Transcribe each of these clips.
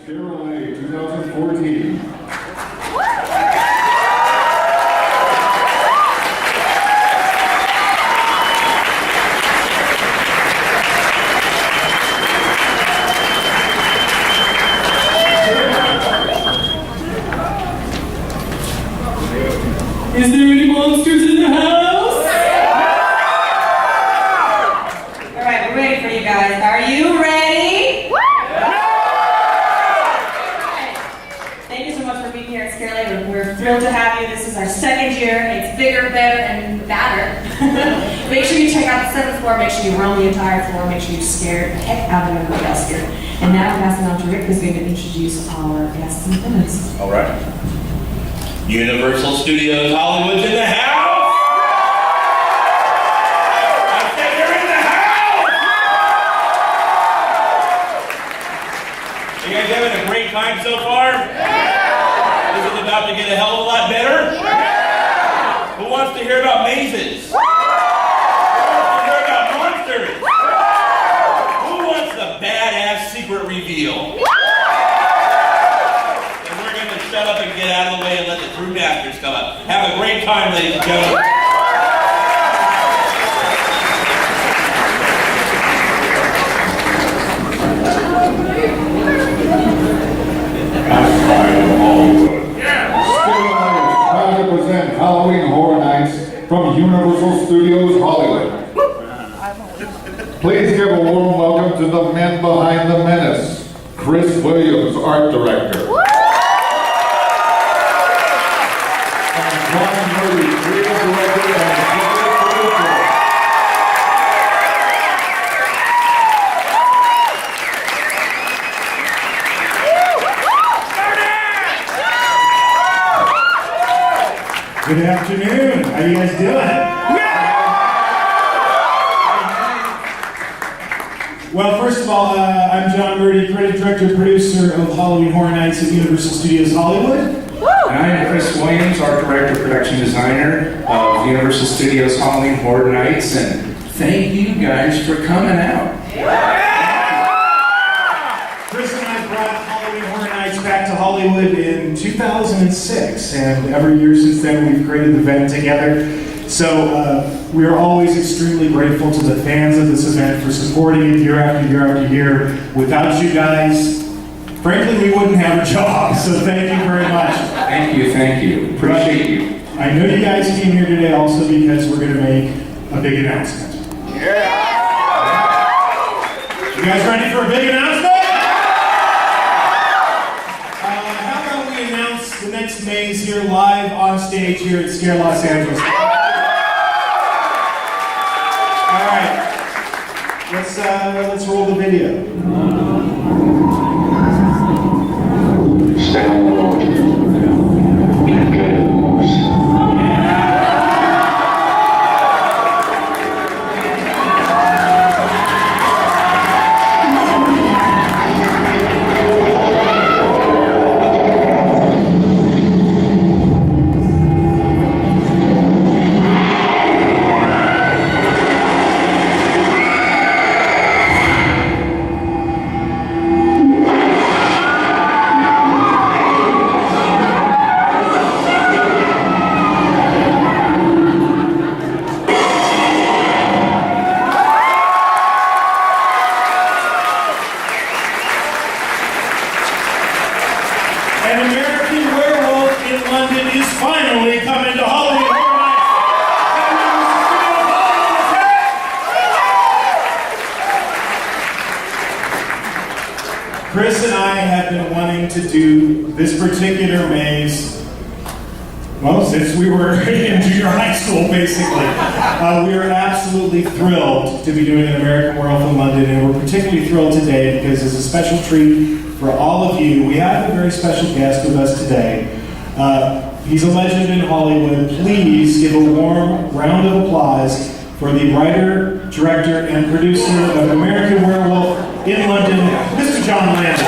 ScareLA 2014. Is there any monsters in the house? Alright, we're ready for you guys. Are you ready? Thank you so much for being here at ScareLA. We're thrilled to have you. This is our second year. It's bigger, better, and badder. Make sure you check out the 7th floor. Make sure you roam the entire floor. Make sure you scare the heck out of everybody else here. And now I'm passing on to Rick, who's going to introduce our guests and winners. All right. Universal Studios Hollywood's in the house! I said you're in the house! You guys having a great time so far? Yeah! Is it about to get a hell of a lot better? Yeah! Who wants to hear about mazes? Who wants to hear about monsters? Who wants the badass secret reveal? Shut up and get out of the way and let the crew masters come up. Have a great time, ladies and gentlemen. ScareLA is proud to present Halloween Horror Nights from Universal Studios Hollywood. Please give a warm welcome to the men behind the menace. Chris Williams, art director. Good afternoon. How you guys doing? Well, first of all, I'm John Murdy, creative director, producer of Halloween Horror Nights at Universal Studios Hollywood. And I'm Chris Williams, art director, production designer of Universal Studios Halloween Horror Nights, and thank you guys for coming out. Chris and I brought Halloween Horror Nights back to Hollywood in 2006, and every year since then we've created the event together. So we are always extremely grateful to the fans of this event for supporting it year after year after year. Without you guys, frankly, we wouldn't have a job, so thank you very much. Thank you. Appreciate you. I know you guys came here today also because we're going to make a big announcement. Yeah! You guys ready for a big announcement? How about we announce the next maze here live on stage here at Scare Los Angeles? All right, let's roll the video. An American Werewolf in London is finally coming to Halloween Horror Nights. Chris and I have been wanting to do this particular maze, well, since we were in junior high school, basically. We are absolutely thrilled to be doing An American Werewolf in London, and we're particularly thrilled today because as a special treat for all of you, we have a very special guest with us today. He's a legend in Hollywood. Please give a warm round of applause for the writer, director, and producer of American Werewolf in London, Mr. John Landis.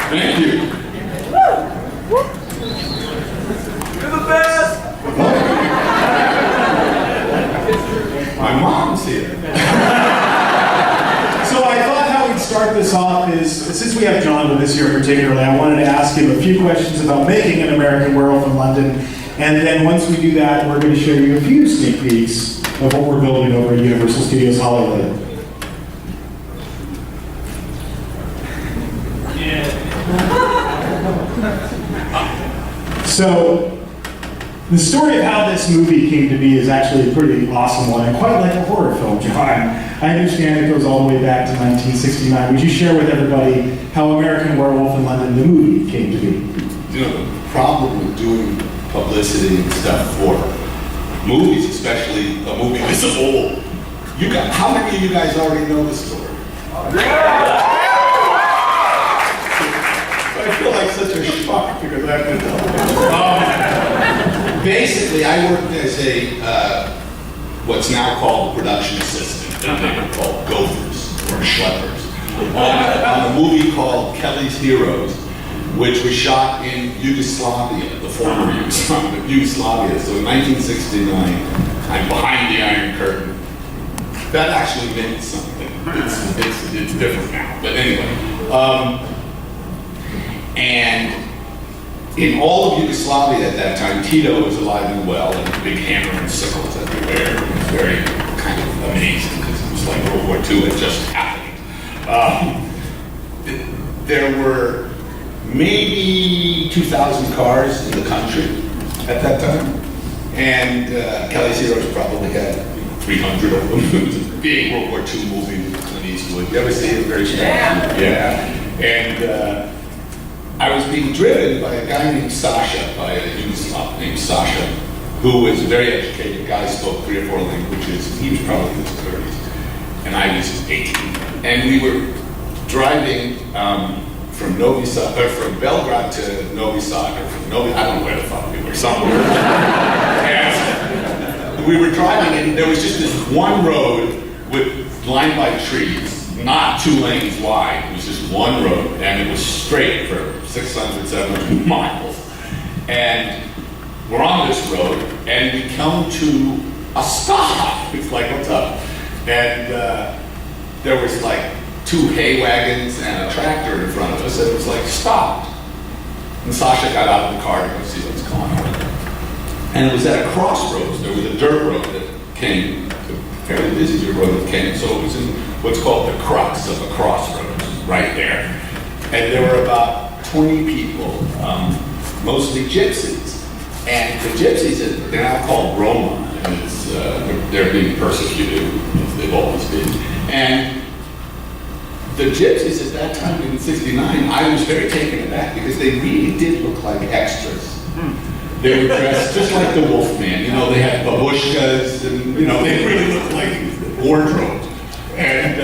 Thank you. You're the best! My mom's here. So I thought how we'd start this off is, since we have John with us here particularly, I wanted to ask him a few questions about making An American Werewolf in London. And then once we do that, we're going to show you a few sneak peeks of what we're building over at Universal Studios Hollywood. So, the story of how this movie came to be is actually a pretty awesome one, and quite like a horror film, John. I understand it goes all the way back to 1969. Would you share with everybody how American Werewolf in London, the movie, came to be? You know, the problem with doing publicity and stuff for movies, especially a movie this old, how many of you guys already know the story? I feel like such a shock because I have to know. Basically, I worked as a, what's now called a production assistant, and they were called gophers or schleppers, on a movie called Kelly's Heroes, which was shot in Yugoslavia, the former Yugoslavia. So in 1969, I'm behind the Iron Curtain. That actually meant something. It's different now, but anyway. And in all of Yugoslavia at that time, Tito was alive and well, and big hammer and sickles everywhere. It was very kind of amazing because it was like World War II had just happened. There were maybe 2,000 cars in the country at that time, and Kelly's Heroes probably had 300 of them. It was a big World War II movie with Clint Eastwood. You ever see it? Very strong. Yeah. And I was being driven by a guy named Sasha, by a Yugoslav named Sasha, who was a very educated guy, spoke 3 or 4 languages. He was probably in his 30s, and I was 18. And we were driving from Belgrade to Novi Sad, or from Novi, I don't know where the fuck we were, somewhere. And we were driving, and there was just this one road lined by trees, not 2 lanes wide. It was just one road, and it was straight for 600, 700 miles. And we're on this road, and we come to a stop. It's like, what's up? And there was like 2 hay wagons and a tractor in front of us, and it was like, stop. And Sasha got out of the car to go see what's going on. And it was at a crossroads. There was a dirt road that came, a fairly busy dirt road that came, so it was in what's called the crux of a crossroads, right there. And there were about 20 people, mostly gypsies. And the gypsies, they're now called Roma, and they're being persecuted, as they've always been. And the gypsies at that time in '69, I was very taken aback because they really did look like extras. They were dressed just like the Wolfman. You know, they had babushkas, and you know, they really looked like wardrobes. And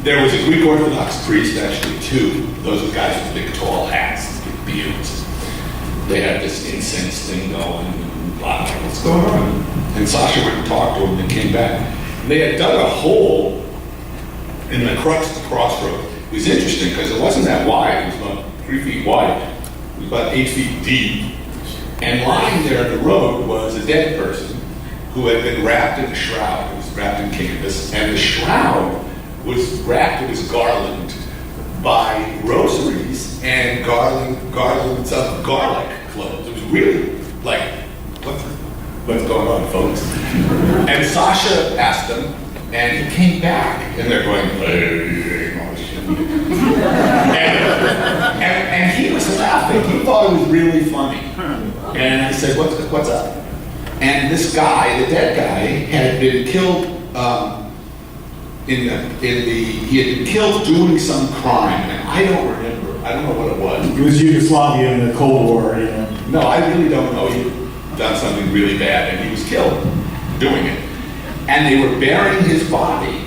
there was a Greek Orthodox priest, actually, too. Those are guys with big, tall hats, big beards. They had this incense thing going, and blah, blah, what's going on? And Sasha went and talked to them and came back. And they had dug a hole in the crux of the crossroad. It was interesting because it wasn't that wide. It was about 3 feet wide. It was about 8 feet deep. And lying there in the road was a dead person who had been wrapped in a shroud. It was wrapped in canvas. And the shroud was wrapped, it was garlanded by rosaries and garlands of garlic cloves. It was really like, what's going on, folks? And Sasha asked them, and he came back, and they're going, and he was laughing. He thought it was really funny. And I said, what's up? And this guy, the dead guy, had been killed he had been killed doing some crime, and I don't remember. I don't know what it was. It was Yugoslavia in the Cold War, you know. No, I really don't know. He had done something really bad, and he was killed doing it. And they were burying his body.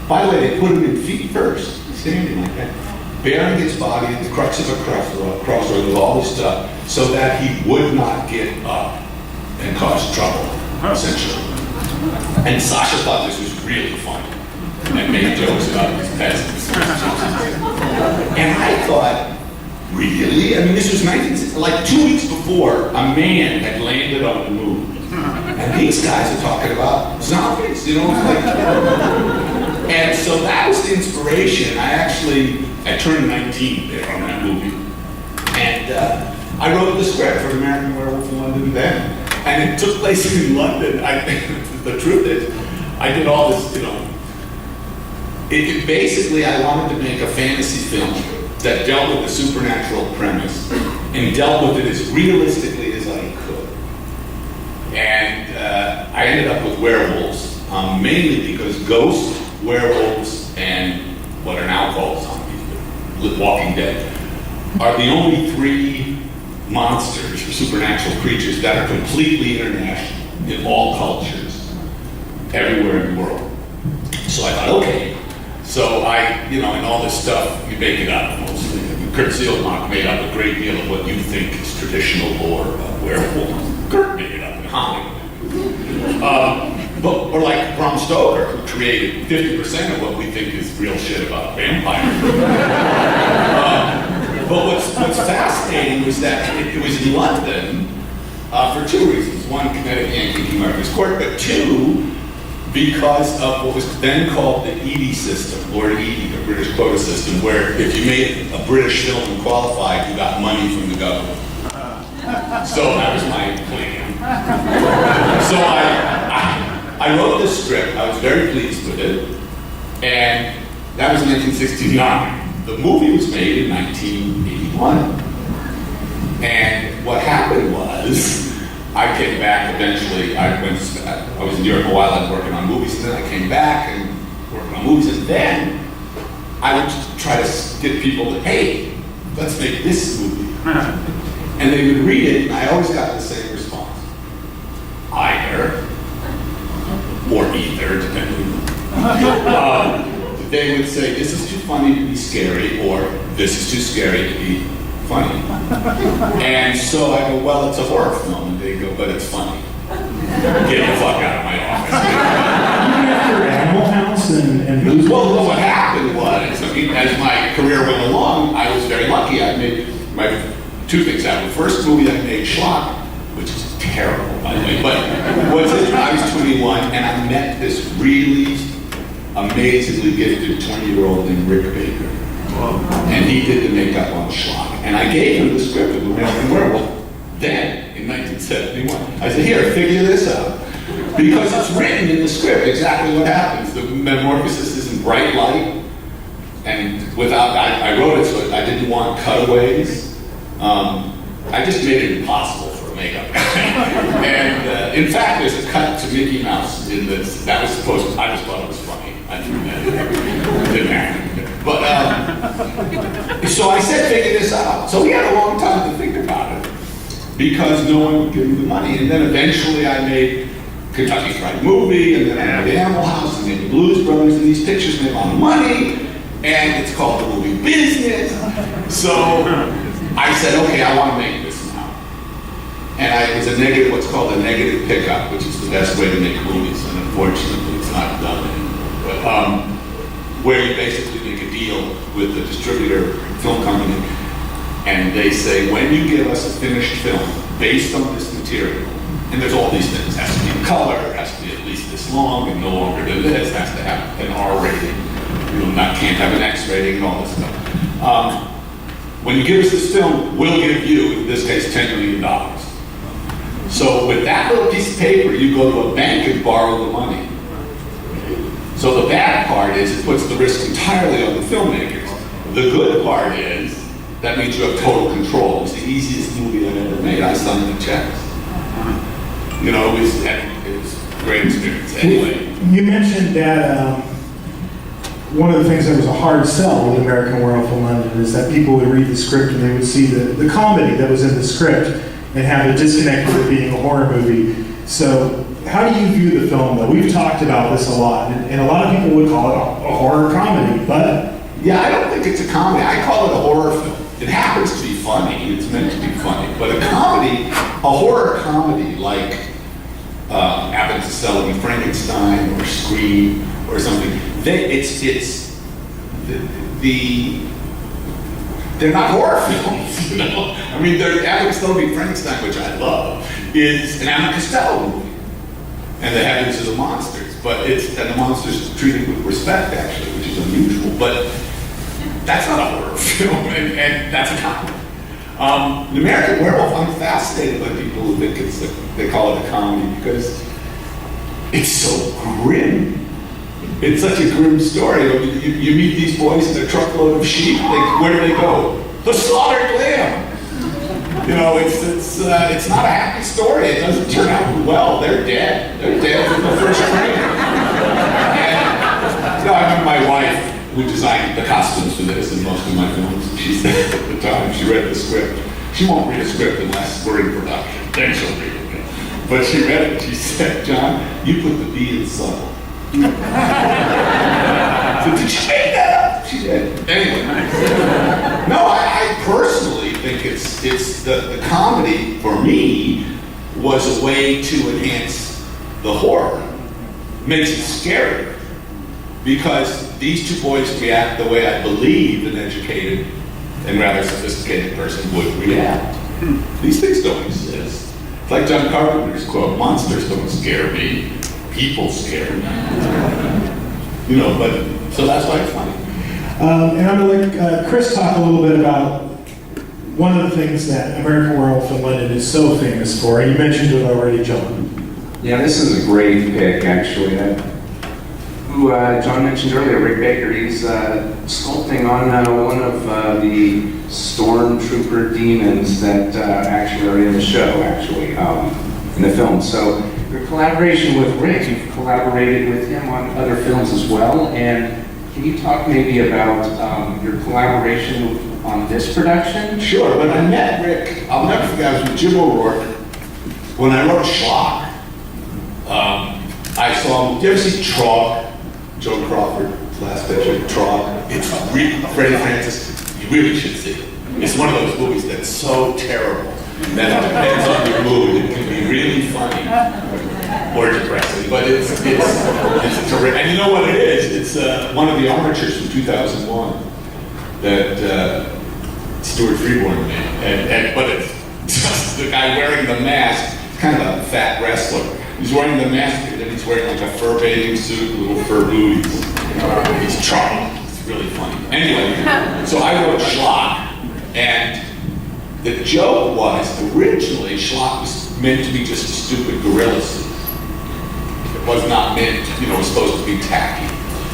By the way, they put him in feet first, standing like that. Burying his body at the crux of a crossroad with all this stuff, so that he would not get up and cause trouble, essentially. And Sasha thought this was really funny, and made jokes about these peasants. And I thought, really? I mean, this was like 2 weeks before, a man had landed on the moon. And these guys are talking about zombies, you know? Like, and so that was the inspiration. I turned 19 there on that movie. And I wrote the script for An American Werewolf in London then. And it took place in London. The truth is, I did all this, you know. Basically, I wanted to make a fantasy film that dealt with the supernatural premise and dealt with it as realistically as I could. And I ended up with werewolves, mainly because ghosts, werewolves, and what are now called zombies, Walking Dead, are the only three monsters or supernatural creatures that are completely international in all cultures, everywhere in the world. So I thought, okay. So in all this stuff, you make it up mostly. Kurt Sielmark made up a great deal of what you think is traditional lore about werewolves. Kurt made it up in Hollywood. Or like Bram Stoker, who created 50% of what we think is real shit about vampires. But what's fascinating was that it was in London for two reasons. One, Connecticut Yankee King Arthur's Court, but two, because of what was then called the Eady system, Lord Eady, the British quota system, where if you made a British film and qualified, you got money from the government. So that was my plan. So I wrote this script. I was very pleased with it, and that was 1969. The movie was made in 1981. And what happened was, I came back eventually. I was in Europe a while. I was working on movies, and then I came back and worked on movies. And then I would try to get people to, hey, let's make this movie. And they would read it, and I always got the same response: either or either, depending. They would say, this is too funny to be scary, or this is too scary to be funny. And so I go, well, it's a horror film. And they go, but it's funny. Get the fuck out of my office. After Animal House and Blues. Well, what happened was, as my career went along, I was very lucky. I made my two things happened. The first movie I made, Schlock, which is terrible, by the way, but I was 21, and I met this really amazingly gifted 20-year-old named Rick Baker. And he did the makeup on Schlock. And I gave him the script of An American Werewolf then, in 1971. I said, here, figure this out. Because it's written in the script exactly what happens. The metamorphosis is in bright light. And I wrote it so I didn't want cutaways. I just made it impossible for a makeup guy. And in fact, there's a cut to Mickey Mouse in this. That was supposed to, I just thought it was funny. I threw that in there. It didn't happen. But, so I said, figure this out. So we had a long time to think about it because no one would give me the money. And then eventually I made Kentucky Fried Movie, and then I made Animal House, and then the Blues Brothers, and these pictures made a lot of money, and it's called the movie business. So I said, okay, I want to make this now. And it was what's called a negative pickup, which is the best way to make movies, and unfortunately it's not done anymore. But, where you basically make a deal with the distributor film company, and they say, when you give us a finished film based on this material, and there's all these things, it has to be in color, it has to be at least this long and no longer than this, it has to have an R rating, can't have an X rating and all this stuff. When you give us this film, we'll give you, in this case, $10 million. So with that little piece of paper, you go to a bank and borrow the money. So the bad part is it puts the risk entirely on the filmmakers. The good part is that means you have total control. It's the easiest movie I've ever made. I signed the checks. It was a great experience. Anyway. You mentioned that one of the things that was a hard sell with American Werewolf in London is that people would read the script and they would see the comedy that was in the script and have a disconnect with it being a horror movie. So how do you view the film, though? We've talked about this a lot, and a lot of people would call it a horror comedy, but... Yeah, I don't think it's a comedy. I call it a horror film. It happens to be funny. It's meant to be funny. But a horror comedy like Abbott and Costello and Frankenstein or Scream they're not horror films, you know? I mean, there's Abbott Costello Frankenstein, which I love, is an Abbott Costello movie. And the heavens are the monsters, and the monsters treated with respect, actually, which is unusual, but that's not a horror film, and that's a comedy. An American Werewolf, I'm fascinated by people who think they call it a comedy because it's so grim. It's such a grim story. You meet these boys in a truckload of sheep. Where do they go? The slaughtered lamb. You know, it's not a happy story. It doesn't turn out well. They're dead. They're dead from the first frame. And I remember my wife, who designed the costumes for this in most of my films. She said at the time she read the script. She won't read a script unless we're in production. Then she'll read it. But she read it. She said, "John, you put the B in subtle." So did she make that up? She did. Anyway. No, I personally think it's the comedy for me was a way to enhance the horror. Makes it scarier. Because these two boys react the way I believe an educated and rather sophisticated person would react. These things don't exist. It's like John Carpenter's quote, "Monsters don't scare me. People scare me." You know, but, so that's why it's funny. And I'm going to let Chris talk a little bit about one of the things that American Werewolf in London is so famous for, and you mentioned it already, John. Yeah, this is a great pick, actually. Who John mentioned earlier, Rick Baker, he's sculpting on one of the stormtrooper demons that actually are in the show, in the film. So your collaboration with Rick, you've collaborated with him on other films as well, and can you talk maybe about your collaboration on this production? Sure, when I met Rick, I'll never forget, I was with Jim O'Rourke. When I wrote Schlock, I saw him, do you ever see Trog? Joan Crawford, last picture, Trog. It's really, Freddie Francis, you really should see it. It's one of those movies that's so terrible that it depends on your mood. It can be really funny or depressing, but it's terrific. And you know what it is? It's one of the armatures from 2001 that Stuart Freeborn made. But it's just the guy wearing the mask, kind of a fat wrestler. He's wearing the mask and then he's wearing like a fur bathing suit, little fur booties. He's charming. It's really funny. Anyway, so I wrote Schlock, and the joke was originally Schlock was meant to be just a stupid gorilla suit. It was not meant, it was supposed to be tacky.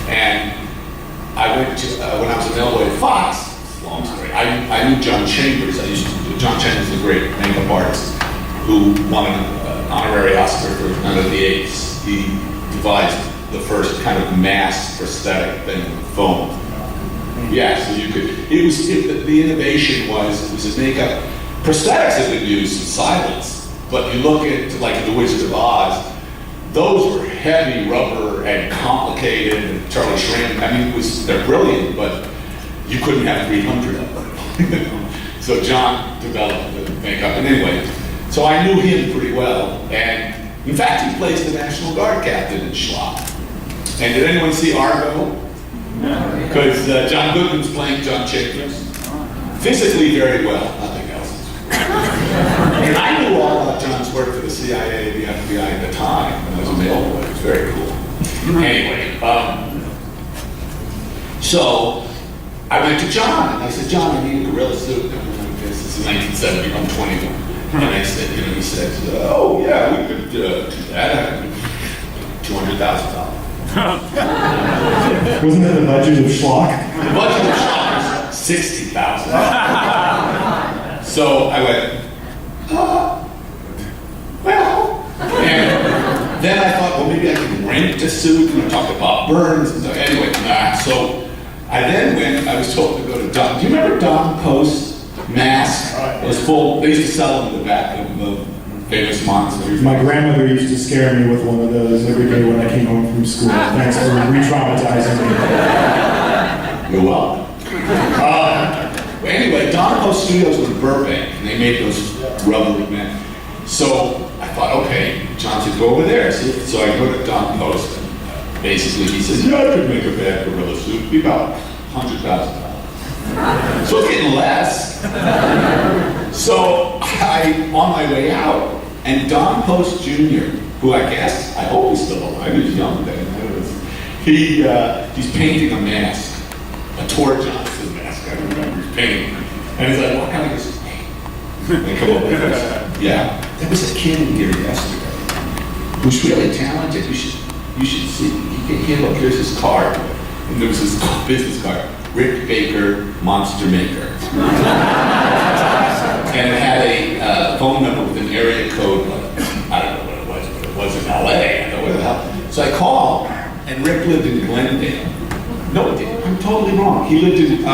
And I went to, when I was in LA Fox, long story, I knew John Chambers. John Chambers is a great makeup artist who won an honorary Oscar for None of the Apes. He devised the first kind of mass prosthetic thing with foam. Yeah, so you could, the innovation was his makeup. Prosthetics have been used in silence, but you look at, like The Wizard of Oz, those were heavy rubber and complicated, and Charlie Shram, they're brilliant, but you couldn't have 300 of them. So John developed the makeup, and anyway, so I knew him pretty well, and in fact, he plays the National Guard captain in Schlock. And did anyone see Argo? Because John Goodman's playing John Chambers. Physically very well, nothing else. And I knew all about John's work for the CIA, the FBI at the time, when I was a mailboy. It was very cool. Anyway, so I went to John, and I said, "John, I need a gorilla suit." This is 1970, I'm 21. And I said, he said, "Oh yeah, we could do that. $200,000. Wasn't that the budget of Schlock? The budget of Schlock was $60,000. So I went, well. And then I thought, well, maybe I can rent a suit. Talk to Bob Burns. And so, anyway, So I then went, I was told to go to Don. Do you remember Don Post's mask? It was full, they used to sell them in the back of the famous monsters. My grandmother used to scare me with one of those every day when I came home from school. Thanks for re-traumatizing me. You're welcome. Anyway, Don Post Studios was in Burbank, and they made those rubbery men. So I thought, okay, John said, go over there. So I go to Don Post, and basically he says, yeah, I could make a bad gorilla suit. It'd be about $100,000. So it's getting less. So I'm on my way out, and Don Post Jr., who I hope he's still alive, he was young then. He's painting a mask, a Tor Johnson mask, I remember he's painting. And he's like, what kind of this? They come over and goes, yeah, there was a kid in here yesterday who's really talented. You should see. Look, here's his card. And there was his business card. Rick Baker, Monster Maker. And it had a phone number with an area code, I don't know what it was, but it was in LA. I thought, what the hell? So I called, and Rick lived in Glendale. No, he didn't. I'm totally wrong. He lived in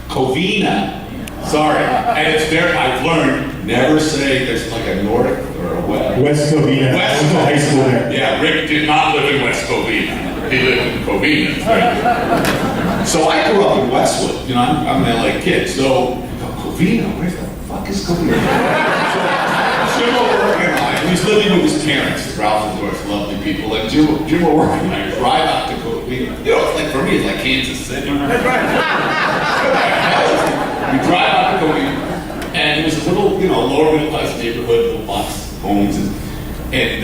Covina. Sorry. And it's there, I've learned, never say there's like a north or a west. West Covina. West I went to high school there. Yeah, Rick did not live in West Covina. He lived in Covina. Right? So I grew up in Westwood. You know, I'm an LA kid. So, Covina, where the fuck is Covina? So, Jim O'Rourke and I, he's living with his parents, Ralph and Doris, lovely people, and Jim O'Rourke and I drive out to Covina. You know, it's like, for me, it's like Kansas City. We drive out to Covina, and it was a little, lower middle class neighborhood, little box homes, and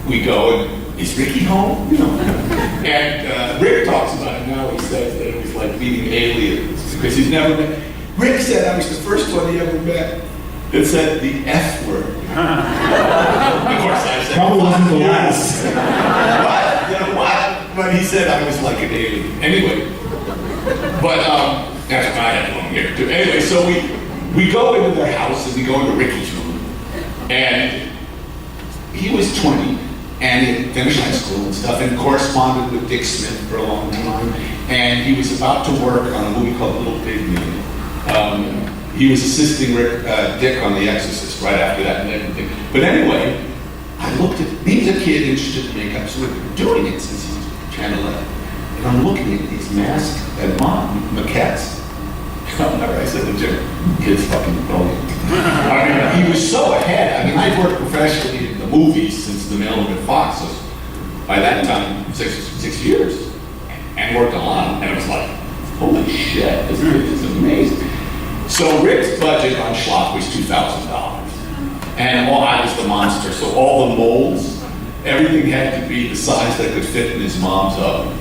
we go, and is Ricky home? And Rick talks about it now. He says that it was like meeting aliens because he's never met. Rick said I was the first one he ever met that said the F word. Of course, I said Probably wasn't the last. What? But he said I was like an alien. Anyway, but that's why I had long hair too. Anyway, so we go into their house and we go into Ricky's room, and he was 20. And he had finished high school and stuff, and corresponded with Dick Smith for a long time. And he was about to work on a movie called Little Big Man. He was assisting Dick on The Exorcist right after that and everything. But anyway, I looked at, he's a kid interested in makeup, so we've been doing it since he was 10, 11. And I'm looking at these masks and maquettes. I said to Jim, kid's fucking brilliant. I mean, he was so ahead. I mean, I'd worked professionally in the movies since the Mailman at Fox. So by that time, six years, and worked a lot. And it was like, holy shit, this kid is amazing. So Rick's budget on Schlock was $2,000, and I was the monster. So all the molds, everything had to be the size that could fit in his mom's oven.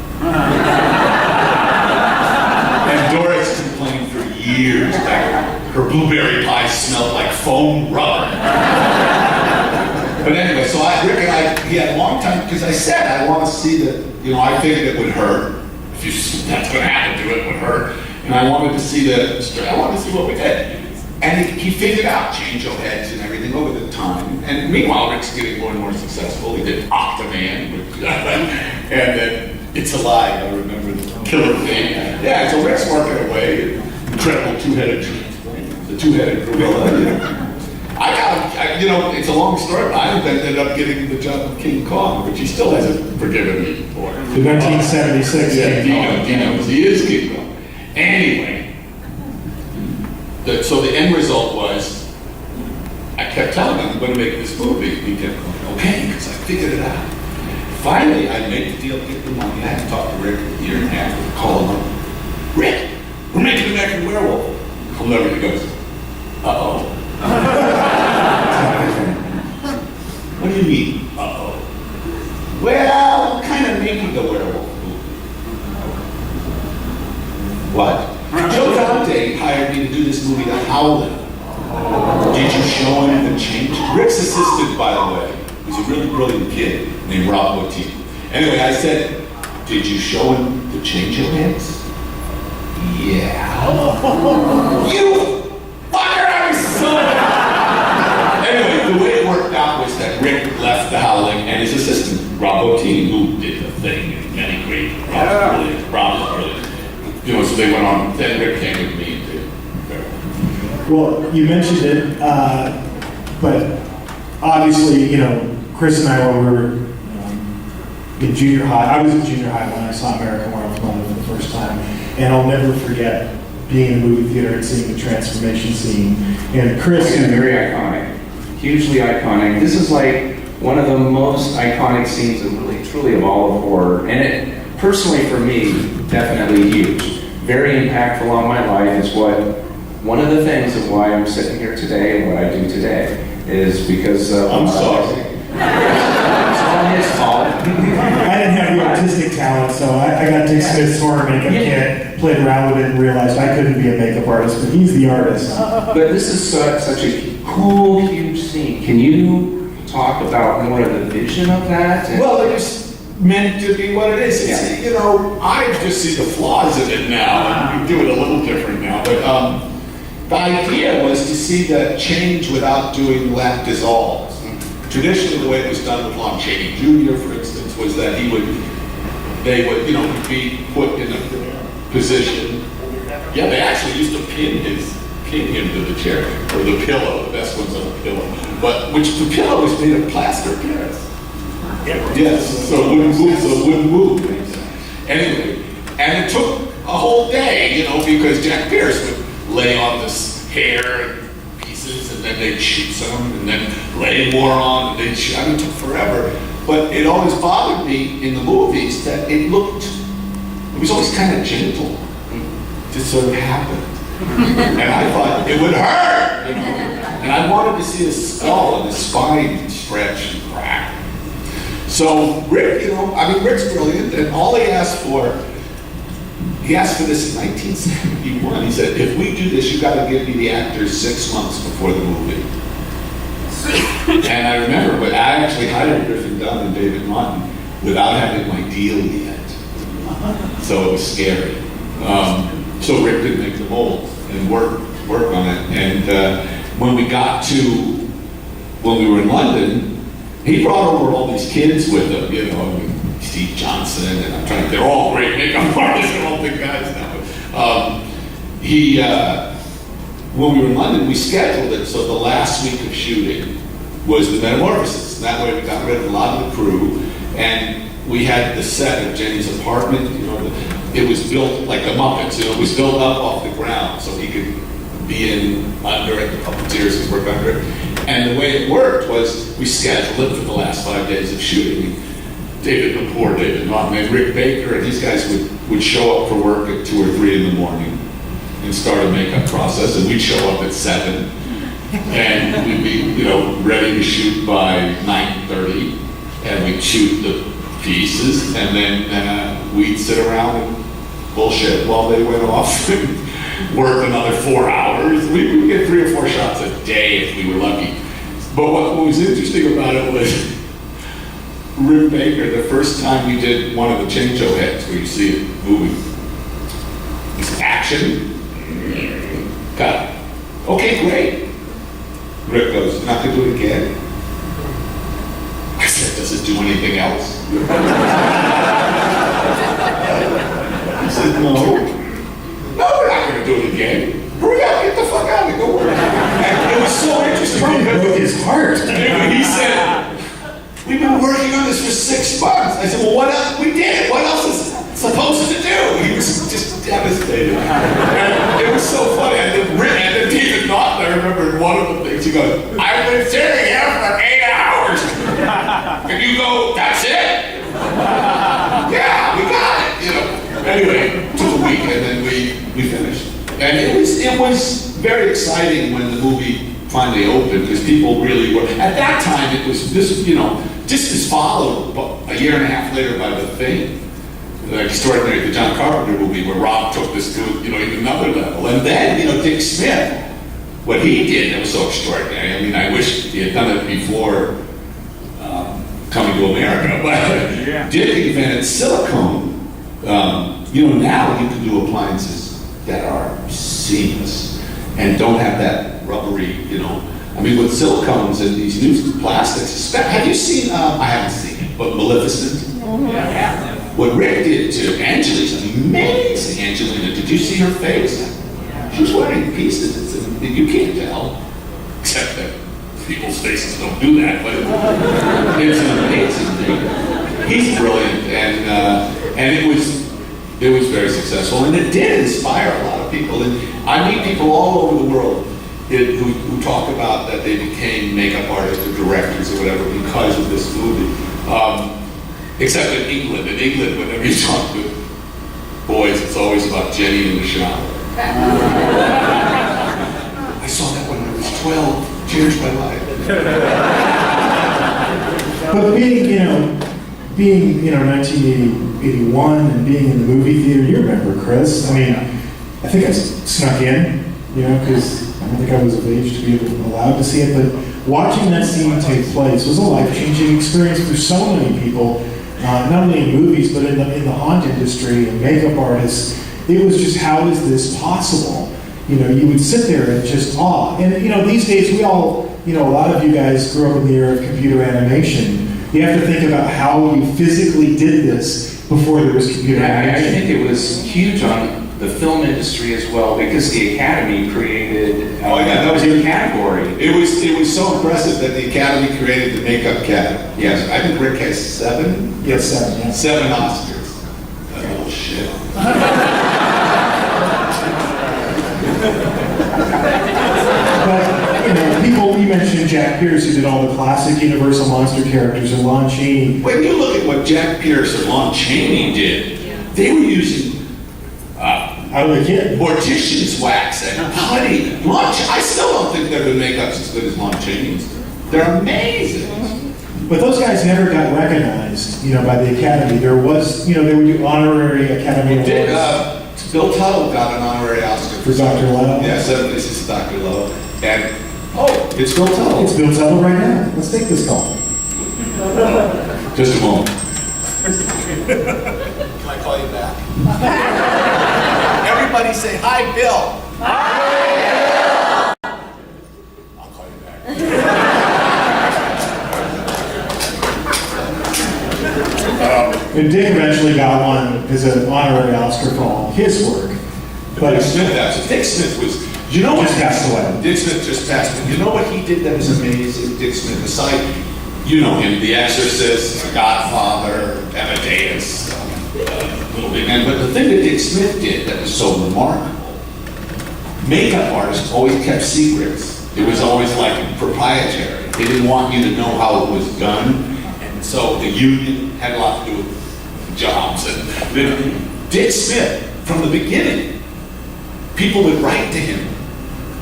And Doris complained for years that her blueberry pie smelled like foam rubber. But anyway, so Rick and I, he had a long time, because I said I want to see that, I think it would hurt. If that's going to happen to it, would hurt. And I wanted to see I wanted to see what we had. And he figured out change-o heads and everything over the time. And meanwhile, Rick's getting more and more successful. He did Octaman, and then It's Alive, I remember the killer thing. Yeah, so Rick's working away. Incredible two-headed transplant, the two-headed gorilla. It's a long story, but I ended up getting the job of King Kong, which he still hasn't forgiven me for. The 1976 Yeah, King Kong. Dino, he is King Kong. Anyway, so the end result was, I kept telling him, I'm going to make this movie. He kept going, okay, because I figured it out. Finally, I made the deal to get the money. I had to talk to Rick for a year and a half, call him up. Rick, we're making An American Werewolf. He'll never, he goes, uh-oh. What do you mean, uh-oh? Well, kind of making the werewolf movie. What? Joe Dante hired me to do this movie, The Howling. Did you show him the change? Rick's assistant, by the way, was a really brilliant kid named Rob Motti. Anyway, I said, did you show him the change of hands? Yeah. You fucker, I was so Anyway, the way it worked out was that Rick left The Howling and his assistant, Rob Motti, who did the thing, and he agreed. Rob was brilliant. So they went on, then Rick came with me and did. Well, you mentioned it, but obviously, Chris and I, when we were in junior high, I was in junior high when I saw American Werewolf for the first time, and I'll never forget being in the movie theater and seeing the transformation scene. And Chris... Again, very iconic, hugely iconic. This is like one of the most iconic scenes of really, truly of all of horror, and it, personally for me, definitely huge. very impactful on my life is one of the things of why I'm sitting here today and what I do today is because I'm sorry. It's all his fault. I didn't have the artistic talent, so I got Dick Smith's horror makeup kit, played around with it, and realized I couldn't be a makeup artist, but he's the artist. But this is such a cool, huge scene. Can you talk about more of the vision of that? Well, it was meant to be what it is. It's, you know, I just see the flaws in it now, and we do it a little different now. But the idea was to see the change without doing lap dissolves. Traditionally, the way it was done with Lon Chaney Jr., for instance, was that they would, you know, be put in a position. Yeah, they actually used to pin him to the chair, or the pillow. The best one's on the pillow. But the pillow was made of plaster of Paris. Yes, so it wouldn't move. Anyway, and it took a whole day, you know, because Jack Pierce would lay on this hair and pieces, and then they'd shoot some, and then lay more on, and they'd shoot. I mean, it took forever. But it always bothered me in the movies that it was always kind of gentle. It just sort of happened. And I thought it would hurt, you know. And I wanted to see his skull and his spine stretch and crack. So Rick, you know, I mean, Rick's brilliant, and all he asked for this in 1971. He said, if we do this, you got to give me the actors 6 months before the movie. And I remember, but I actually hired Griffin Dunn and David Martin without having my deal yet. So it was scary. So Rick could make the mold and work on it. And when we were in London, he brought over all these kids with him, you know, Steve Johnson, and they're all great makeup artists, they're all big guys now. When we were in London, we scheduled it so the last week of shooting was the Metamorphosis. That way we got rid of a lot of the crew, and we had the set of Jenny's apartment, you know, it was built like the Muppets, you know, it was built up off the ground so he could be under it, the puppeteers could work under it. And the way it worked was we scheduled it for the last 5 days of shooting. David Martin, and Rick Baker, and these guys would show up for work at 2 or 3 in the morning and start a makeup process, and we'd show up at 7, and we'd be, you know, ready to shoot by 9:30, and we'd shoot the pieces, and then we'd sit around and bullshit while they went off and work another 4 hours. We would get 3 or 4 shots a day if we were lucky. But what was interesting about it was Rick Baker, the first time we did one of the change-o heads where you see it moving, it's action, cut. Okay, great. Rick goes, you're not going to do it again? I said, does it do anything else? He said, no. No, we're not going to do it again. Hurry up, get the fuck out of here, go work. And it was so interesting. Probably broke his heart. He said, we've been working on this for 6 months. I said, well, what else? We did it. What else is it supposed to do? He was just devastated. And it was so funny. And then David Naughton, I remember one of the things, he goes, I've been sitting here for 8 hours. Can you go, that's it? Yeah, we got it, you know. Anyway, it took a week, and then we finished. And it was very exciting when the movie finally opened, because people really were, at that time it was this, you know, just as followed a year and a half later by The Thing, the extraordinary, the John Carpenter movie, where Rob took this to, you know, even another level. And then, you know, Dick Smith, what he did that was so extraordinary. I mean, I wish he had done it before Coming to America, but Dick invented silicone. You know, now you can do appliances that are seamless and don't have that rubbery, you know. I mean, with silicones and these new plastics, have you seen, I haven't seen it, but Maleficent? Yeah. What Rick did to Angeline's amazing. Angelina, did you see her face? She's wearing pieces, you can't tell, except that people's faces don't do that, but it's an amazing thing. He's brilliant, and it was very successful, and it did inspire a lot of people. And I meet people all over the world who talk about that they became makeup artists or directors or whatever because of this movie. Except in England. In England, whenever you talk to boys, it's always about Jenny in the shower. I saw that when I was 12. Changed my life. But being 1981 and being in the movie theater, you remember, Chris? I mean, I think I snuck in, because I don't think I was of age to be allowed to see it, but watching that scene take place was a life-changing experience for so many people, not only in movies, but in the haunt industry and makeup artists. It was just, how is this possible? You would sit there in just awe. And, these days we all, a lot of you guys grew up in the era of computer animation. You have to think about how you physically did this before there was computer animation. I think it was huge on the film industry as well, because the Academy created that was a category. It was so impressive that the Academy created the Makeup Academy. Yes. I think Rick has 7? Yes, 7. Yeah. 7 Oscars. That's bullshit. But, people, you mentioned Jack Pierce, who did all the classic Universal monster characters, and Lon Chaney. When you look at what Jack Pierce and Lon Chaney did, they were using Out of the kid. mortician's wax and putty. I still don't think their makeup's as good as Lon Chaney's. They're amazing. But those guys never got recognized, by the Academy. There was, they would do honorary Academy Awards. Bill Tuttle got an honorary Oscar For Dr. Lowe? Yeah, this is Dr. Lowe. And, it's Bill Tuttle. It's Bill Tuttle right now. Let's take this call. Just a moment. Can I call you back? Everybody say, hi, Bill. Hi, Bill. I'll call you back. And Dick eventually got one as an honorary Oscar for all his work. But Dick Smith, Dick Smith was, just passed away. Dick Smith just passed away. You know what he did that was amazing? Dick Smith, aside, you know him, The Exorcist, The Godfather, Amadeus, Little Big Man. But the thing that Dick Smith did that was so remarkable, makeup artists always kept secrets. It was always like proprietary. They didn't want you to know how it was done. And so the union had a lot to do with jobs. And then Dick Smith, from the beginning, people would write to him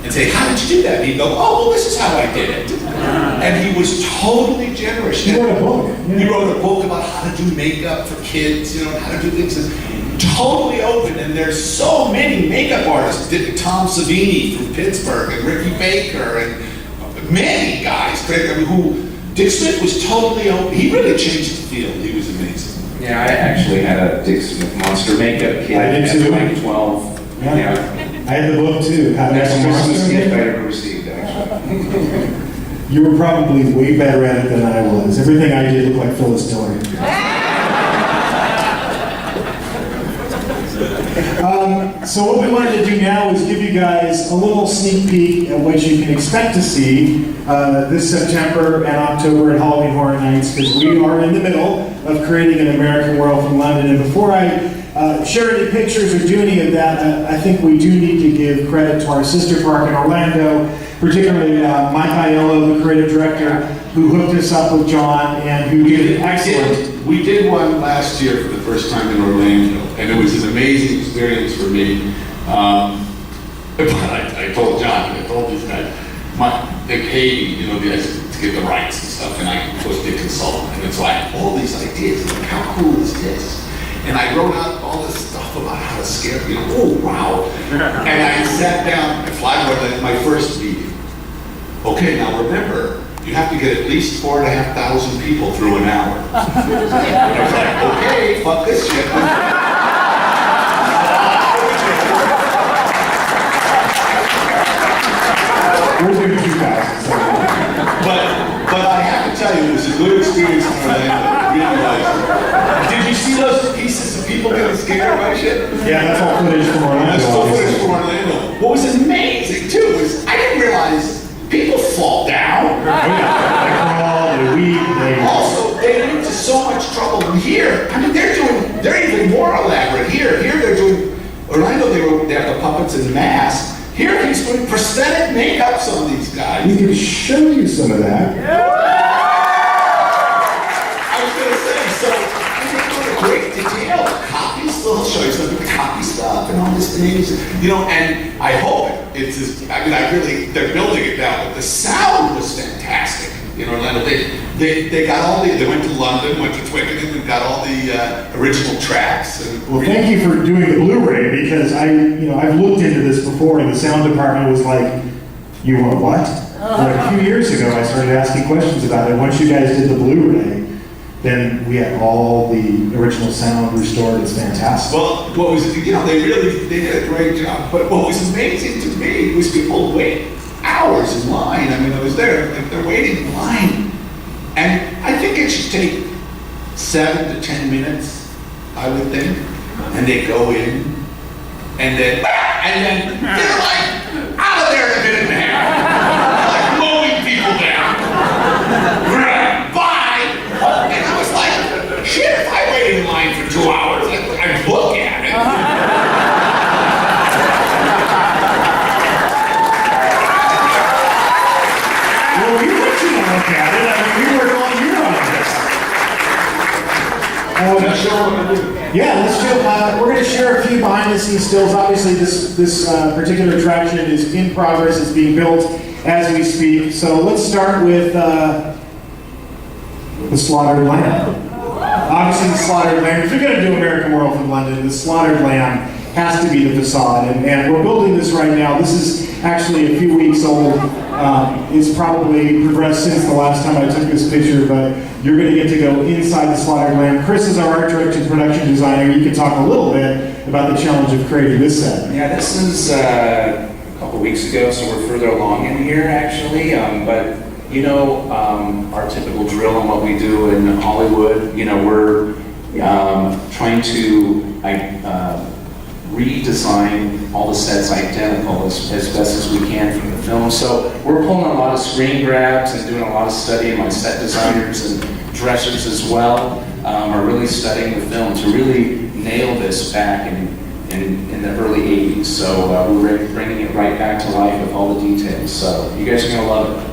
and say, how did you do that? And he'd go, oh, well, this is how I did it. And he was totally generous. He wrote a book. Yeah. He wrote a book about how to do makeup for kids, how to do things. Totally open. And there's so many makeup artists. Tom Savini from Pittsburgh and Ricky Baker and many guys who Dick Smith was totally open. He really changed the field. He was amazing. Yeah, I actually had a Dick Smith monster makeup kit. I did too. At like 12. Yeah. I had the book too. How to That's the Make a Christmas Monster. gift I ever received, actually. You were probably way better at it than I was. Everything I did looked like Phyllis Diller. So what we wanted to do now is give you guys a little sneak peek at what you can expect to see this September and October at Halloween Horror Nights, because we are in the middle of creating An American Werewolf in London. And before I share any pictures or do any of that, I think we do need to give credit to our sister park in Orlando, particularly Mike Aiello, the creative director, who hooked us up with John and who did excellent. We did one last year for the first time in Orlando, and it was an amazing experience for me. But I told John, I told these guys, they paid me, to get the rights and stuff, and I was the consultant, and it's like all these ideas, like how cool is this? And I wrote out all this stuff about how to scare people. Oh, wow. And I sat down at Flyboard, my first meeting. Okay, now remember, you have to get at least 4,500 people through an hour. I was like, okay, fuck this shit. We're doing 2,000. But I have to tell you, it was a good experience in Orlando. Really was. Did you see those pieces of people getting scared by shit? Yeah, that's all footage from Orlando. That's all footage from Orlando. What was amazing too was I didn't realize people fall down. They crawl, they weep, Also, they get into so much trouble here. I mean, they're even more elaborate here. Here they're doing, Orlando, they have the puppets and masks. Here he's doing prosthetic makeups on these guys. We can show you some of that. I was going to say, so I think what a great detail. Copies he'll show you some of the copy stuff and all these things, you know, and I hope it's as, I mean, I really, they're building it now, but the sound was fantastic in Orlando. They got all they went to London, went to Twickenham, and got all the original tracks. And, Well, thank you for doing the Blu-ray, because I've looked into this before, and the sound department was like, you want what? Like a few years ago, I started asking questions about it. Once you guys did the Blu-ray, then we had all the original sound restored. It's fantastic. well, what was, you know, they did a great job. But what was amazing to me was people wait hours in line. I mean, I was there, like they're waiting in line. And I think it should take 7 to 10 minutes, I would think. And they go in, and then they're like, out of there in a minute and a half. They're like mowing people down. Bye! And I was like, shit, if I waited in line for 2 hours, I'd look at it. Well, we want you to look at it. I mean, we worked all year on this. Yeah, let's show. We're going to share a few behind-the-scenes stills. Obviously, this particular attraction is in progress. It's being built as we speak. So let's start with the slaughtered lamb. Obviously, the slaughtered lamb. If you're going to do American Werewolf in London, the slaughtered lamb has to be the facade, and we're building this right now. This is actually a few weeks old. It's probably progressed since the last time I took this picture, but you're going to get to go inside the slaughtered lamb. Chris is our art director and production designer. You can talk a little bit about the challenge of creating this set. Yeah, this is a couple weeks ago, so we're further along in here actually. But you know, our typical drill on what we do in Hollywood. You know, we're trying to redesign all the sets identical as best as we can from the film. So we're pulling a lot of screen grabs and doing a lot of studying. My set designers and dressers as well are really studying the film to really nail this back in the early 80s. So we're bringing it right back to life with all the details. So you guys are going to love it.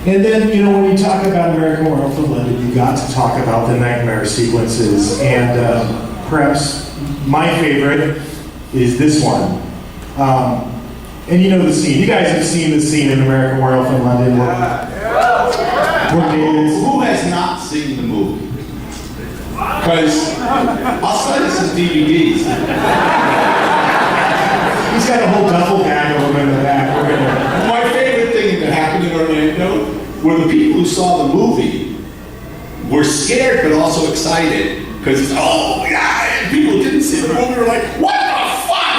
And then, you know, when you talk about American Werewolf in London, you got to talk about the nightmare sequences. And perhaps my favorite is this one. And you know the scene. You guys have seen the scene in American Werewolf in London. Who has not seen the movie? Because I'll send you some DVDs. He's got a whole duffel bag of them in the back. My favorite thing that happened in Orlando were the people who saw the movie were scared but also excited because oh yeah, and people who didn't see the movie were like, what the fuck?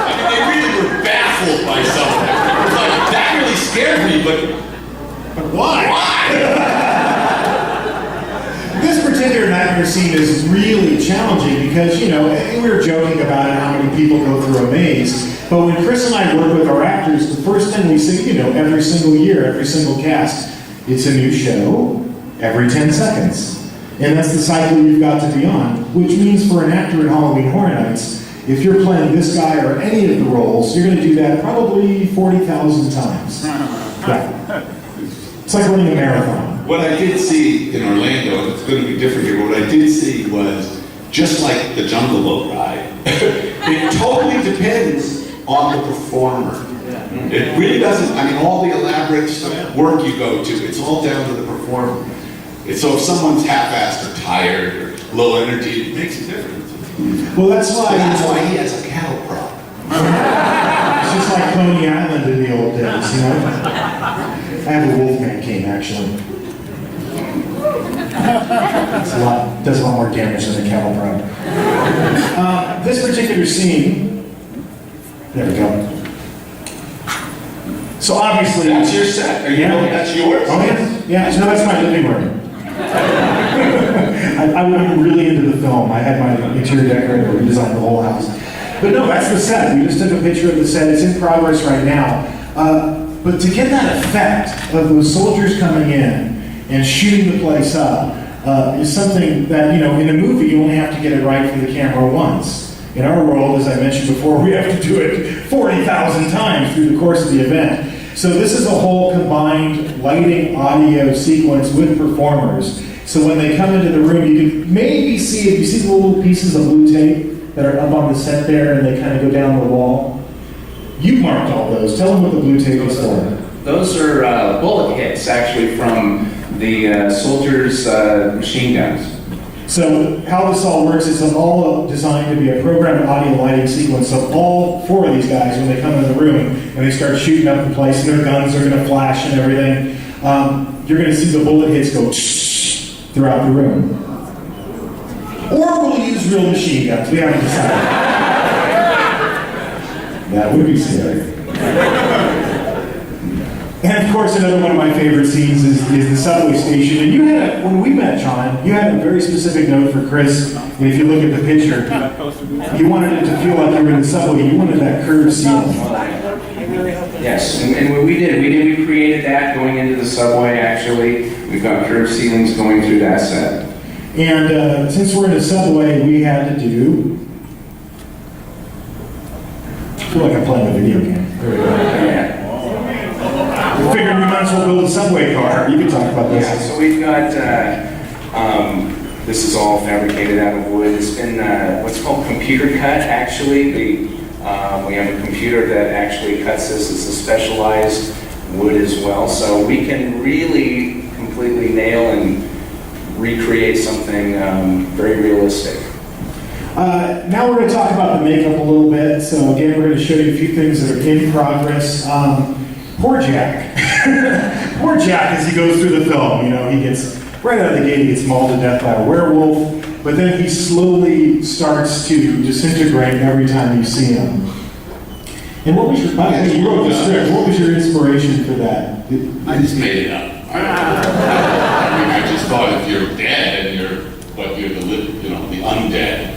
I mean, they really were baffled by something. It was like, that really scared me, but why? This particular nightmare scene is really challenging because, you know, we were joking about how many people go through a maze, but when Chris and I work with our actors, the first thing we say, you know, every single year, every single cast, it's a new show every 10 seconds. And that's the cycle you've got to be on, which means for an actor in Halloween Horror Nights, if you're playing this guy or any of the roles, you're going to do that probably 40,000 times. Yeah. It's like running a marathon. What I did see in Orlando, and it's going to be different here, but what I did see was, just like the Jungle Boat ride, it totally depends on the performer. It really doesn't, I mean, all the elaborate work you go to, it's all down to the performer. So if someone's half-assed or tired or low energy, it makes a difference. Well, that's why he has a cattle prop. It's just like Coney Island in the old days, you know? I have a Wolfman cane, actually. Does a lot more damage than a cattle prod. This particular scene, there we go. So obviously, that's your set. Are you know that's yours? Oh yeah. No, that's my living room. I went really into the film. I had my interior decorator redesign the whole house. But no, that's the set. We just took a picture of the set. It's in progress right now. But to get that effect of those soldiers coming in and shooting the place up is something that, you know, in a movie you only have to get it right for the camera once. In our world, as I mentioned before, we have to do it 40,000 times through the course of the event. So this is a whole combined lighting, audio sequence with performers. So when they come into the room, you can maybe see, if you see the little pieces of blue tape that are up on the set there and they kind of go down the wall. You marked all those. Tell them what the blue tape is for. Those are bullet hits, actually, from the soldiers' machine guns. So how this all works is all designed to be a programmed audio lighting sequence. So all 4 of these guys, when they come in the room and they start shooting up the place, and their guns are going to flash and everything, you're going to see the bullet hits go throughout the room. Or we'll use real machine guns. We haven't decided. That would be scary. And of course, another one of my favorite scenes is the subway station. And you had, when we met, John, you had a very specific note for Chris. And if you look at the picture, you wanted it to feel like you were in the subway. You wanted that curved ceiling. Yes, and what we did, we created that going into the subway, actually. We've got curved ceilings going through that set. And since we're in a subway, we had to do... I feel like I'm playing a video game. There we go. Yeah. We figured we might as well build a subway car. You can talk about this. Yeah, so we've got, this is all fabricated out of wood. It's been what's called computer cut, actually. We have a computer that actually cuts this. It's a specialized wood as well. So we can really completely nail and recreate something very realistic. Now we're going to talk about the makeup a little bit. So again, we're going to show you a few things that are in progress. Poor Jack. Poor Jack as he goes through the film. You know, he gets, right out of the gate, he gets mauled to death by a werewolf, but then he slowly starts to disintegrate every time you see him. And what was your, by the way, you wrote the script, what was your inspiration for that? I just made it up. I mean, I just thought if you're dead and you're the undead.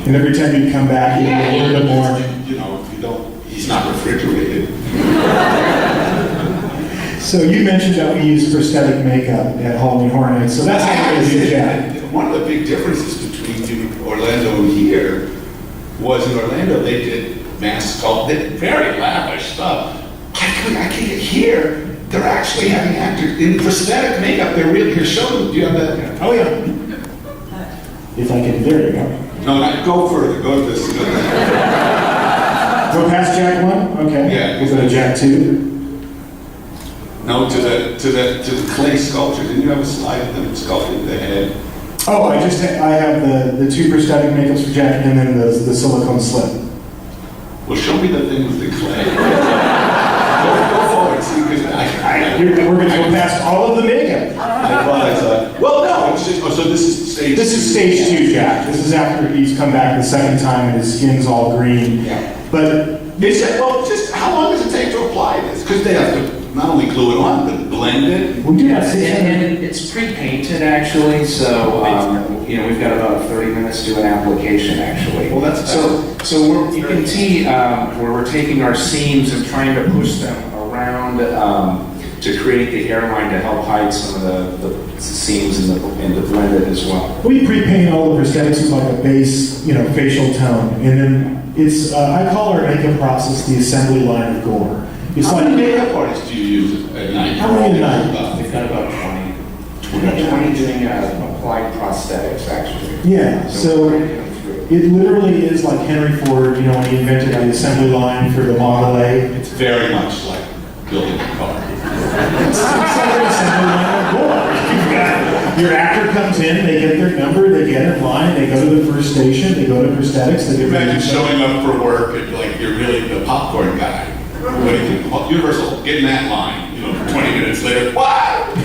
And every time you come back, you get a little bit more. He's not refrigerated. So you mentioned that we use prosthetic makeup at Halloween Horror Nights, so that's how we're going to do Jack. One of the big differences between Orlando and here was in Orlando they did mass sculpt, they did very lavish stuff. I can't here. They're actually having actors in prosthetic makeup. They're really here. Show them. Do you have that? Oh yeah. If I can, there you go. No, not go further. Go to this. Go past Jack 1? Okay. Yeah. Go to Jack 2. No, to the clay sculpture. Didn't you have a slide of them sculpting the head? Oh, I have the 2 prosthetic makeups for Jack and then the silicone slip. Well, show me the thing with the clay. go forward, see, because we're going to go past all of the makeup. I thought, well, no, it's just, so this is stage 2. This is stage 2, Jack. This is after he's come back the second time and his skin's all green. Yeah. But just how long does it take to apply this? Because they have to not only glue it on, but blend it. we do have And it's pre-painted, actually, so we've got about 30 minutes to do an application, actually. Well, that's so you can see where we're taking our seams and trying to push them around to create the hairline to help hide some of the seams and to blend it as well. We pre-paint all the prosthetics with like a base, facial tone, and then it's I call our makeup process the assembly line of gore. It's How like many makeup artists do you use at night? How many at night? We've got about 20. We've got 20 doing applied prosthetics, actually. Yeah, so it literally is like Henry Ford, when he invented the assembly line for the Model A. It's very much like building a car. It's like an assembly line of gore. Your actor comes in, they get their number, they get in line, they go to the first station, they go to prosthetics, they get Imagine showing up for work and like you're really the popcorn guy. What do you think? Universal, get in that line. 20 minutes later, what?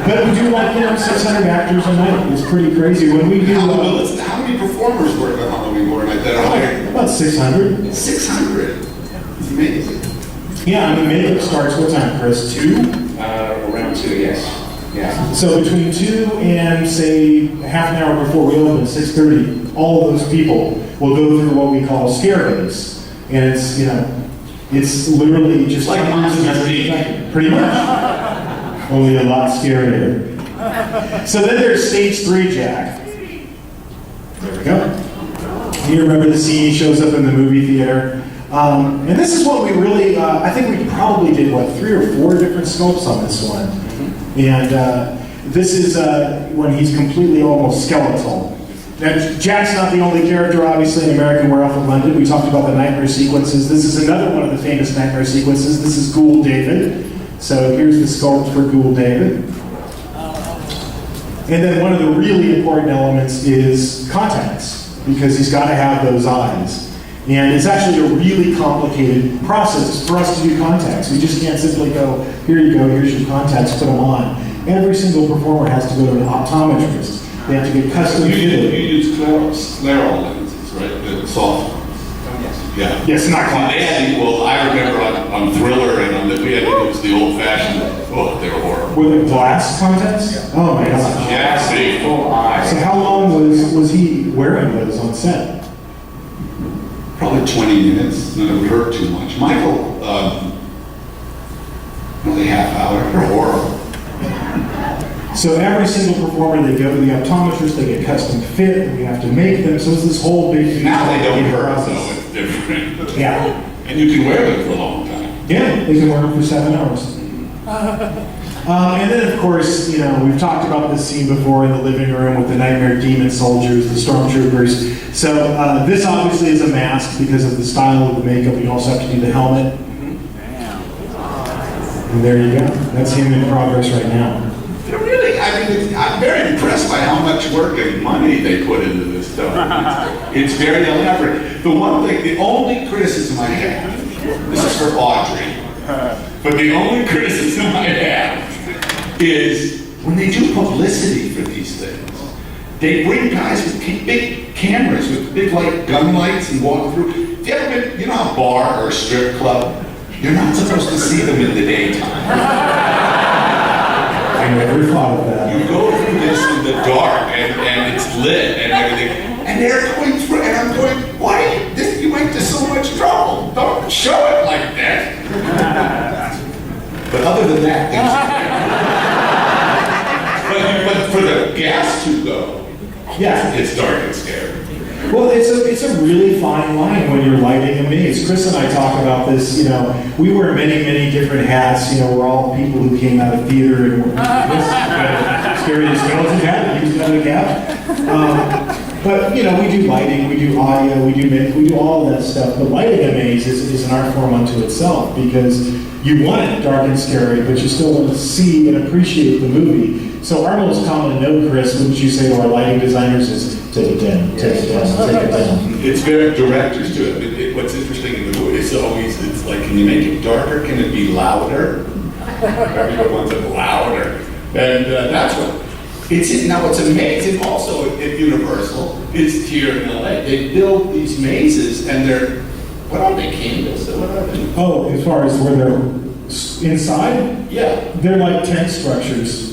But we do like 600 actors a night. It's pretty crazy. When we do How many performers work on Halloween Horror Night that are hired? about 600. 600. It's amazing. Yeah, and the makeup starts what time, Chris? 2? Around 2, yes. Yeah. So between 2 and say half an hour before we open, 6:30, all of those people will go through what we call ScareLA, and it's it's literally just like Monsters, Inc. Pretty much. Only a lot scarier. So then there's stage 3, Jack. There we go. You remember the scene he shows up in the movie theater. And this is what we really, I think we probably did, what, 3 or 4 different scopes on this one. And this is when he's completely almost skeletal. Now, Jack's not the only character, obviously, in American Werewolf in London. We talked about the nightmare sequences. This is another one of the famous nightmare sequences. This is Ghoul David. So here's the sculpt for Ghoul David. And then one of the really important elements is contacts, because he's got to have those eyes. And it's actually a really complicated process for us to do contacts. We just can't simply go, here you go, here's your contacts, put them on. Every single performer has to go to an optometrist. They have to get custom fitted. You use scleral lenses, right? The soft ones. Yeah. Yes, not They had, well, I remember on Thriller and we had to use the old-fashioned. Oh, they were horrible. Were they glass contacts? Oh my gosh. Yeah, see, full eye. So how long was he wearing those on set? Probably 20 minutes. None of it hurt too much. Michael, probably half hour. They're horrible. So every single performer, they go to the optometrist, they get custom fit, and we have to make them. So it's this whole big. Now they don't hurt, so it's different. Yeah. And you can wear them for a long time. Yeah, they can wear them for 7 hours. And then, of course, you know, we've talked about this scene before in the living room with the nightmare demon soldiers, the stormtroopers. So this obviously is a mask because of the style of the makeup. You also have to do the helmet. And there you go. That's him in progress right now. Really, I mean, I'm very impressed by how much work and money they put into this stuff. It's very elaborate. The one thing, the only criticism I have, this is for Audrey, but the only criticism I have is when they do publicity for these things, they bring guys with big cameras, with big like gun lights and walk through. Have you ever been, you know, a bar or a strip club? You're not supposed to see them in the daytime. I never thought of that. You go through this in the dark, and it's lit and everything, and they're going through, and I'm going, why? You went to so much trouble. Don't show it like that. But other than that, but for the guests who go, Yeah. it's dark and scary. Well, it's a really fine line when you're lighting a maze. Chris and I talk about this, you know, we wear many different hats, you know, we're all people who came out of theater and were scary as skeleton hat, used another cap. But, you know, we do lighting, we do audio, we do all of that stuff. But lighting a maze is an art form unto itself because you want it dark and scary, but you still want to see and appreciate the movie. So our most common note, Chris, wouldn't you say to our lighting designers is, take it down, take it down, take it down. It's very directors to it. What's interesting in the movie is always, it's like, can you make it darker? Can it be louder? Everyone wants it louder. And that's what, now what's amazing also at Universal is here in LA, they build these mazes and they're, what are they, canvas? What are they? Oh, as far as where they're inside? Yeah. They're like tent structures.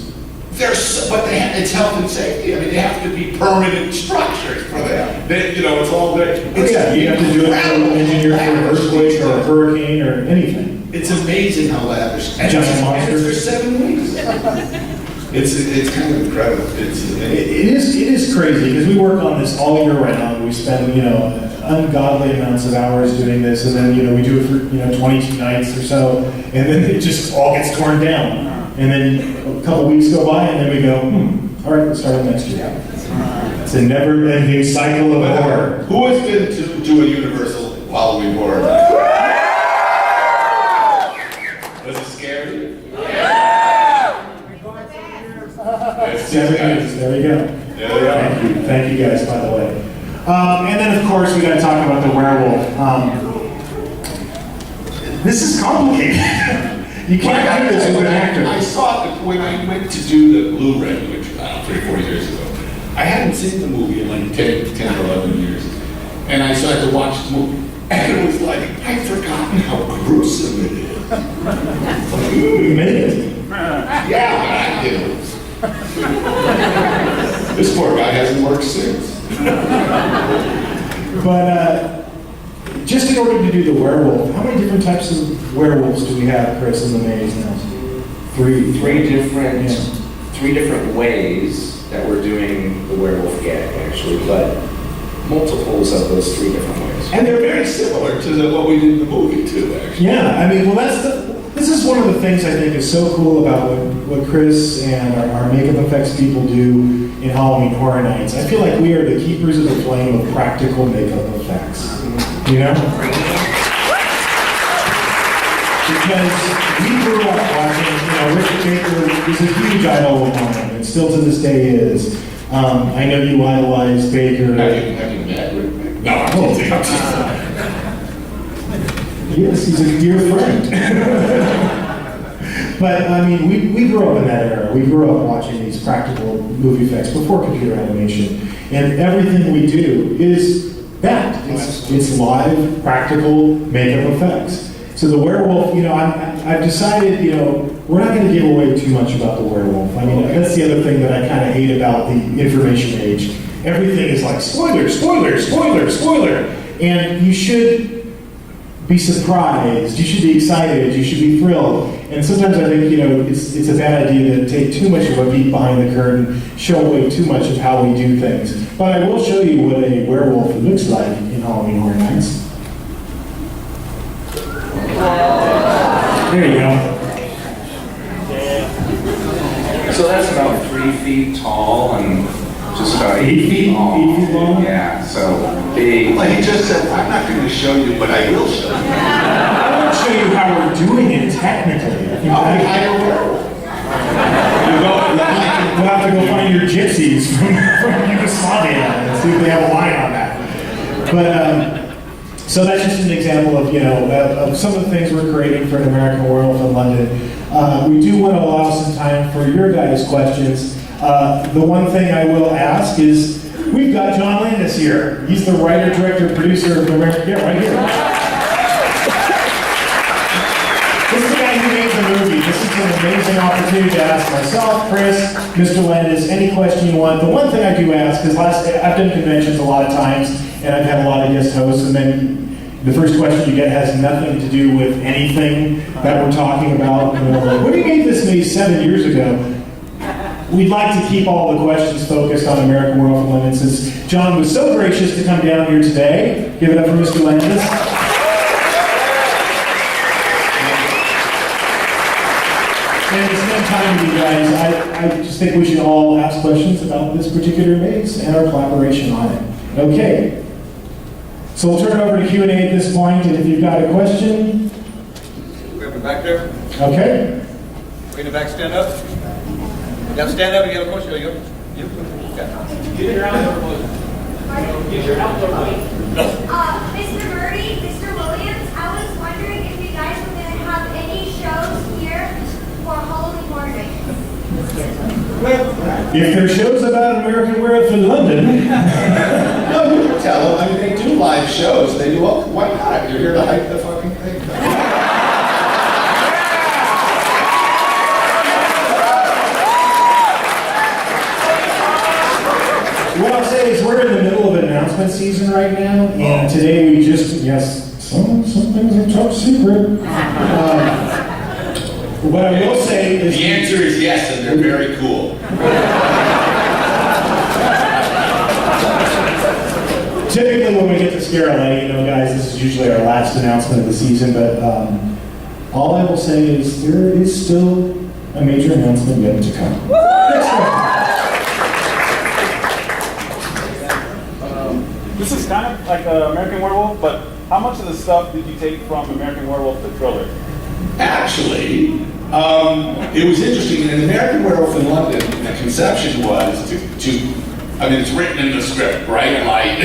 But it's health and safety. I mean, they have to be permanent structures for them. You know, it's all there. Yeah, you have to do it for engineer for an earthquake or a hurricane or anything. It's amazing how lavish. And Giant it's monsters. for 7 weeks. It's kind of incredible. It is crazy because we work on this all year round. We spend, you know, ungodly amounts of hours doing this, and then, you know, we do it for, you know, 22 nights or so, and then it just all gets torn down. And then a couple weeks go by, and then we go, all right, let's start next year. It's a never-ending cycle of horror. Who has been to a Universal Halloween Horror Night? Was it scary? Yeah! 7 years, there you go. There you go. Thank you guys, by the way. And then, of course, we got to talk about the werewolf. This is complicated. You can't do this as an actor. I saw it when I went to do the Blu-ray, which, I don't know, 3 or 4 years ago. I hadn't seen the movie in like 10 or 11 years. And I started to watch the movie. And it was like, I'd forgotten how gruesome it is. You made it. Yeah, I did. This poor guy hasn't worked since. But just in order to do the werewolf, how many different types of werewolves do we have, Chris, in the maze now? 3. Three different ways that we're doing the werewolf gag, actually. But multiples of those three different ways. And they're very similar to what we did in the movie too, actually. Yeah, I mean, well, this is one of the things I think is so cool about what Chris and our makeup effects people do in Halloween Horror Nights. I feel like we are the keepers of the flame of practical makeup effects. You know? Because we grew up watching, Rick Baker is a huge idol of mine, and still to this day is. I know you idolize Baker. Have you met Rick Baker? No, I'm teasing. Yes, he's a dear friend. But I mean, we grew up in that era. We grew up watching these practical movie effects before computer animation, and everything we do is that. It's live, practical makeup effects. So the werewolf, I've decided, we're not going to give away too much about the werewolf. I mean, that's the other thing that I kind of hate about the information age. Everything is like spoiler, spoiler, spoiler, spoiler, and you should be surprised, you should be excited, you should be thrilled. And sometimes I think, it's a bad idea to take too much of a peek behind the curtain, show away too much of how we do things. But I will show you what a werewolf looks like in Halloween Horror Nights. There you go. So that's about 3 feet tall and just about 8 feet long. 8 feet long? Yeah, so big. Well, he just said, I'm not going to show you, but I will show you. I won't show you how we're doing it technically. I'll be higher werewolf. We'll have to go find your gypsies from Yugoslavia and see if they have a line on that. But, so that's just an example of, of some of the things we're creating for An American Werewolf in London. We do want to allow some time for your guys' questions. The one thing I will ask is, we've got John Landis here. He's the writer, director, producer of the American... Yeah, right here. This is the guy who made the movie. This is an amazing opportunity to ask myself, Chris, Mr. Landis, any question you want. The one thing I do ask, because I've done conventions a lot of times, and I've had a lot of guest hosts, and then the first question you get has nothing to do with anything that we're talking about. Like, when you made this movie 7 years ago, we'd like to keep all the questions focused on American Werewolf in London, since John was so gracious to come down here today. Give it up for Mr. Landis. And to spend time with you guys, I just think we should all ask questions about this particular maze and our collaboration on it. Okay. So we'll turn it over to Q&A at this point, and if you've got a question. We have it back there. Okay. Way in the back, stand up. You have to stand up and you have a question. There you go. Okay. Get your outdoor voice. Get your outdoor voice. Mr. Birdie, Mr. Williams, I was wondering if you guys were going to have any shows here for Halloween Horror Nights. If there's shows about American Werewolf in London. No, you can tell them. I mean, they do live shows. They do, why not? You're here to hype the fucking thing. What I'll say is we're in the middle of announcement season right now, and today we just, some things are top secret. What I will say is... The answer is yes, and they're very cool. Typically when we get to ScareLA, guys, this is usually our last announcement of the season, but all I will say is there is still a major announcement yet to come. Next question. This is kind of like American Werewolf, but how much of the stuff did you take from American Werewolf to Thriller? Actually, it was interesting. In An American Werewolf in London, the conception was it's written in the script, right? Like,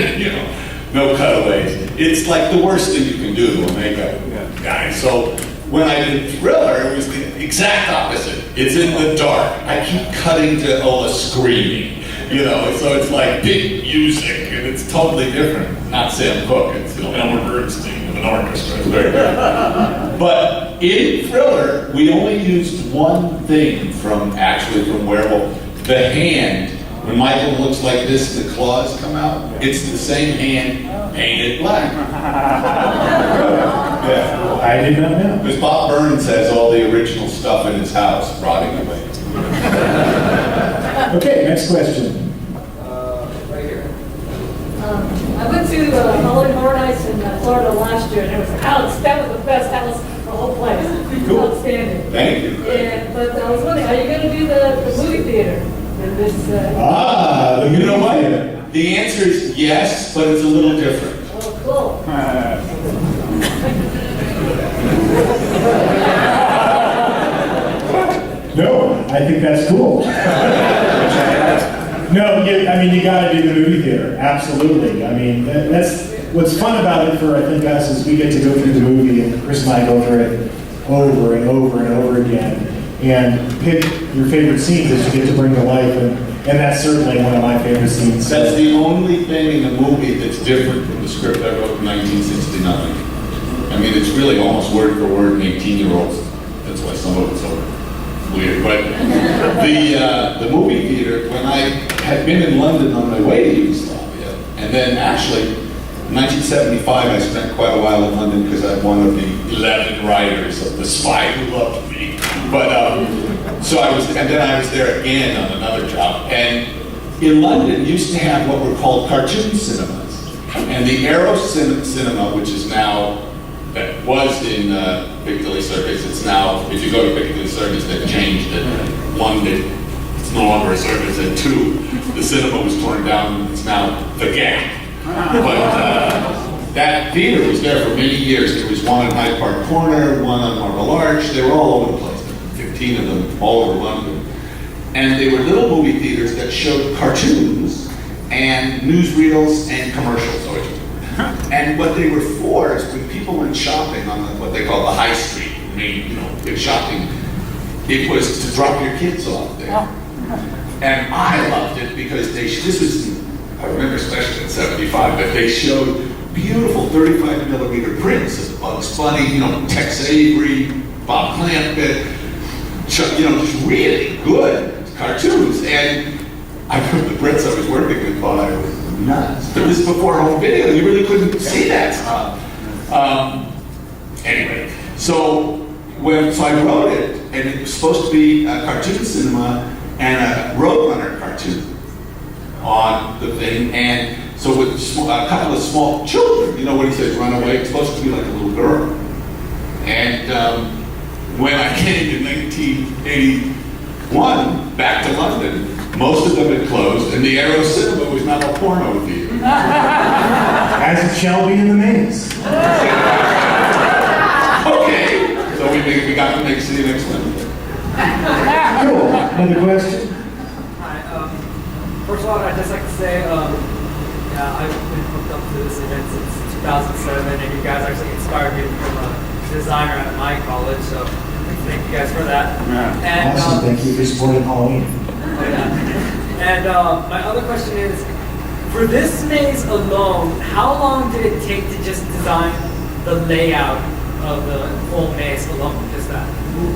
no cutaways. It's like the worst thing you can do to a makeup guy. So when I did Thriller, it was the exact opposite. It's in the dark. I keep cutting to Ola screaming, so it's like big music, and it's totally different. Not Sam Cooke, it's Elmer Bernstein with an orchestra. It's very different. But in Thriller, we only used one thing from Werewolf. The hand. When Michael looks like this, the claws come out. It's the same hand painted black. Yeah. I did not know. Because Bob Burns has all the original stuff in his house rotting away. Okay, next question. Right here. I I went to Halloween Horror Nights in Florida last year, and it was the house. That was the best house in the whole place. Cool. Outstanding. Thank you. Yeah, but I was wondering, are you going to do the movie theater in this? You know what? The answer is yes, but it's a little different. Oh, cool. No, I think that's cool. No, I mean, you gotta do the movie theater, absolutely. I mean, that's, what's fun about it for, I think, us, is we get to go through the movie, and Chris and I go through it over and over and over again, and pick your favorite scenes that you get to bring to life, and that's certainly one of my favorite scenes. So. That's the only thing in the movie that's different from the script I wrote in 1969. I mean, it's really almost word for word an 18-year-old's. That's why some of it's so weird. But the movie theater, when I had been in London on my way to Yugoslavia, and then actually, in 1975, I spent quite a while in London because I'm one of the 11 writers of The Spy Who Loved Me. But, so I was, and then I was there again on another job. And in London, used to have what were called cartoon cinemas. And the Arrow Cinema, which is now, that was in Piccadilly Circus, it's now, if you go to Piccadilly Circus, they've changed it. One, it's no longer a circus, and two, the cinema was torn down, it's now the Gap. But that theater was there for many years. There was one in Hyde Park Corner, one on Marble Arch, they were all over the place. 15 of them all over London. And they were little movie theaters that showed cartoons and newsreels and commercials. And what they were for is when people went shopping on what they call the high street, I mean, you know, big shopping, it was to drop your kids off there. And I loved it because this was, I remember especially in 75, but they showed beautiful 35 millimeter prints of Bugs Bunny, you know, Tex Avery, Bob Clampett, you know, just really good cartoons. And I put the Brits I was working with thought I was nuts. But this is before home video, you really couldn't see that stuff. Anyway, so I wrote it, and it was supposed to be a cartoon cinema and a Roadrunner cartoon on the thing. And so with a couple of small children, you know what he says, run away, it's supposed to be like a little girl. And when I came in 1981 back to London, most of them had closed, and the Arrow Cinema was now a porno theater. As it shall be in the maze. Okay, so we got to make city next Wednesday. Cool. Another question? Hi. First of all, I'd just like to say, yeah, I've been hooked up to this event since 2007, and you guys actually inspired me to become a designer at my college, so thank you guys for that. Yeah. And, awesome, thank you for supporting Halloween. And my other question is, for this maze alone, how long did it take to just design the layout of the full maze alone? Just that?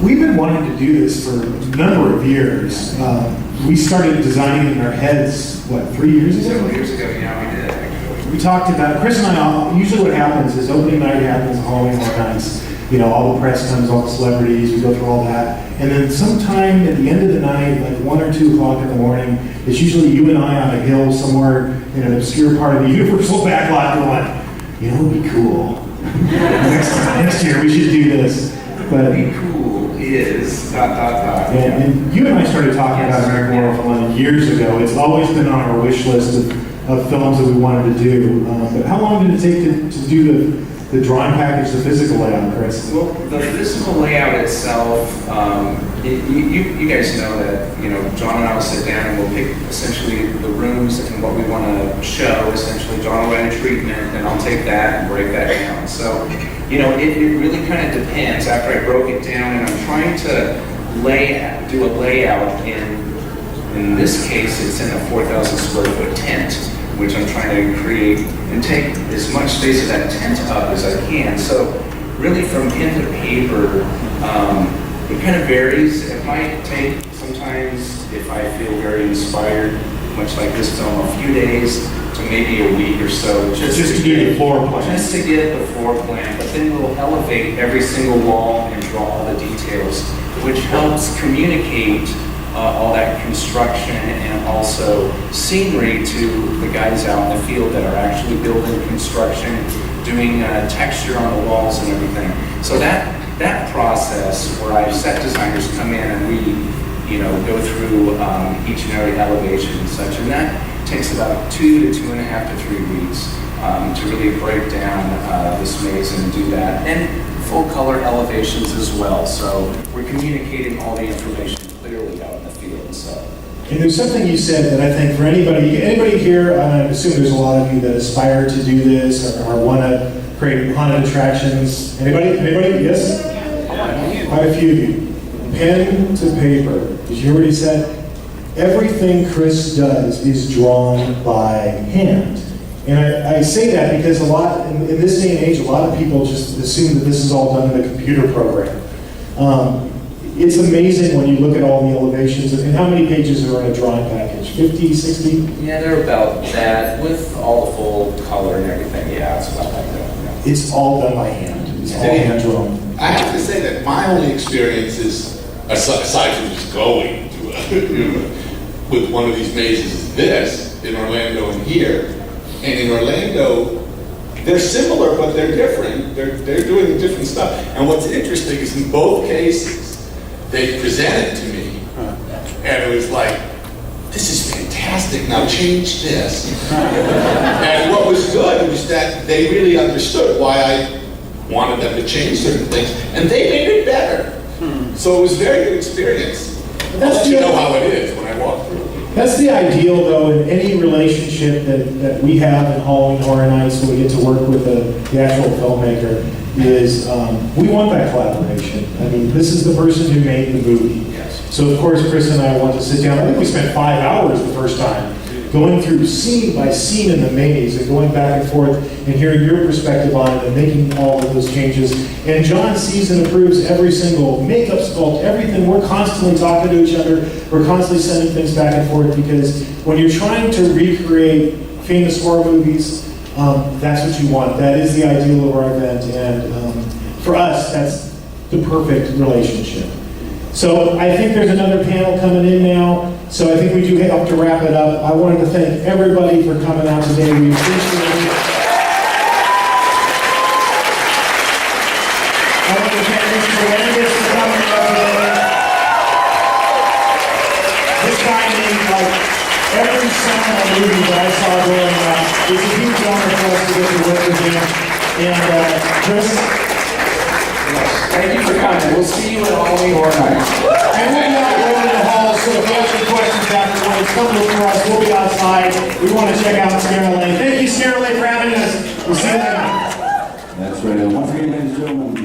We've been wanting to do this for a number of years. We started designing in our heads, what, 3 years ago? Several years ago, yeah, we did actually. We talked about, Chris and I, usually what happens is opening night happens, Halloween Horror Nights. You know, all the press comes, all the celebrities, we go through all that. And then sometime at the end of the night, like 1 or 2 o'clock in the morning, it's usually you and I on a hill somewhere in an obscure part of the Universal backlot going, you know, it would be cool. next year we should do this. But Be cool is ... And you and I started talking about American Werewolf years ago. It's always been on our wish list of films that we wanted to do. But how long did it take to do the drawing package, the physical layout, Chris? Well, the physical layout itself, you guys know that, you know, John and I will sit down and we'll pick essentially the rooms and what we want to show. Essentially, John will write a treatment, and I'll take that and break that down. So, you know, it really kind of depends. After I broke it down, and I'm trying to do a layout in this case, it's in a 4,000 square foot tent, which I'm trying to create and take as much space of that tent up as I can. So really from pen to paper, it kind of varies. It might take sometimes, if I feel very inspired, much like this film, a few days to maybe a week or so. Just to get the floor plan. Just to get the floor plan, but then we'll elevate every single wall and draw all the details, which helps communicate all that construction and also scenery to the guys out in the field that are actually building construction, doing texture on the walls and everything. So that process where I have set designers come in and we, go through each and every elevation and such, and that takes about 2 to 2.5 to 3 weeks to really break down this maze and do that. And full color elevations as well. So we're communicating all the information clearly out in the field. So. And there's something you said that I think for anybody here, I assume there's a lot of you that aspire to do this or want to create haunted attractions. Anybody? Yes? Quite a few of you. Pen to paper. As you already said, everything Chris does is drawn by hand. And I say that because in this day and age, a lot of people just assume that this is all done in a computer program. It's amazing when you look at all the elevations. And how many pages are in a drawing package? 50, 60? Yeah, they're about that with all the full color and everything. Yeah, it's about like that. Yeah. It's all done by hand. It's all hand drawn. I have to say that my only experience is, aside from just going to with one of these mazes, is this in Orlando and here. And in Orlando, they're similar, but they're different. They're doing different stuff. And what's interesting is in both cases, they presented to me, and it was like, this is fantastic, now change this. And what was good was that they really understood why I wanted them to change certain things, and they made it better. So it was a very good experience. I'll let you know how it is when I walk through. That's the ideal, though, in any relationship that we have in Halloween Horror Nights when we get to work with the actual filmmaker, is we want that collaboration. I mean, this is the person who made the movie. Yes. So, of course, Chris and I want to sit down. I think we spent 5 hours the first time going through scene by scene in the maze and going back and forth and hearing your perspective on it and making all of those changes. And John sees and approves every single makeup sculpt, everything. We're constantly talking to each other. We're constantly sending things back and forth because when you're trying to recreate famous horror movies, that's what you want. That is the ideal of our event. And for us, that's the perfect relationship. So I think there's another panel coming in now. So I think we do have to wrap it up. I wanted to thank everybody for coming out today. We appreciate it. I want to thank Mr. Landis for coming out today. This guy named like every song on movie that I saw growing up. It's a huge honor for us to get to work with him. And Chris? Thank you for coming. We'll see you at Halloween Horror Nights. And we'll be out there in the hall, so if you have any questions afterwards, come look for us. We'll be outside. We want to check out ScareLA. Thank you, ScareLA, for having us. We'll see you later. That's right. Once again, ladies and gentlemen,